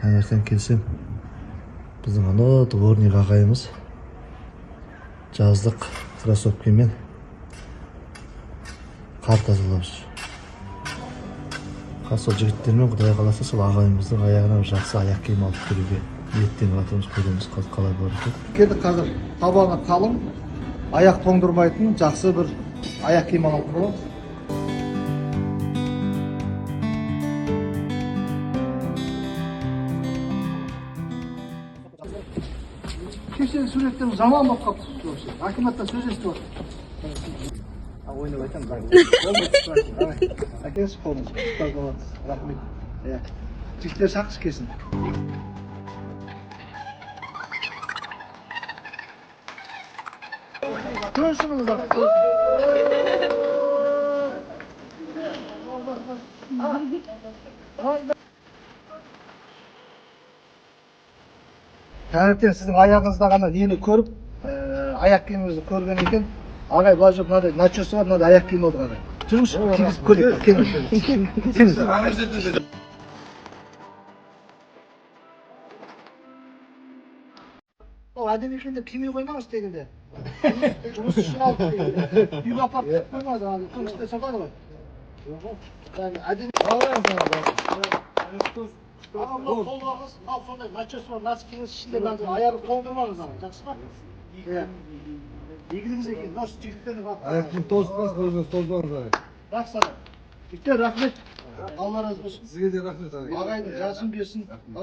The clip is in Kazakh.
таңертең келсем біздің анау дворник ағайымыз жаздық кроссовкамен қар тазалап жүр. Сол жігіттермен құдай қаласа сол ағайымыздың аяғына жақсы аяқ киім алып беруге ниеттеніп жатырмыз. Көреміз қалай болады екен. Келдік қазір табаны қалың, аяқ тоңдырмайтын жақсы бір аяқ киім алып боламыз. Кешегі суреттерім жаман болып қалыпты. Акиматтан сөз естіп отыр. Ойнап айтамын. Әкеңіз қолыңыз. Ұстаз боласыз. Рахмет. Жігіттер шақыршы келсін. Көршіңізді. Таңертең сіздің аяғыңызда ғана нені көріп, аяқ киіміңізді көрген екен. Ағай, бұлай жоқ, мынадай начосы бар, мынадай аяқ киім oldu ағай. Жүріңізші, кигізіп көрейік. Келіңіз. Әдемі екенде кимей қоймаңыз дегенде. Жұмыс үшін алып дегенде. Үйге апарып түсіп қоймаңыз, жұмысты сатады ғой. Әдемі. Қолдарыңыз, ал сондай начосы бар, носкіңіз ішінде аяғы тоңдырмаңыз, жақсы ма? Егіліңіз екен, осы жігіттерді бақ. Аяқтың тозбаңыз, қолыңыз тозбаңыз. Жақсы. Жігіттер, рахмет. Алла разы болсын. Сізге де рахмет. Ағайдың жасын берсін.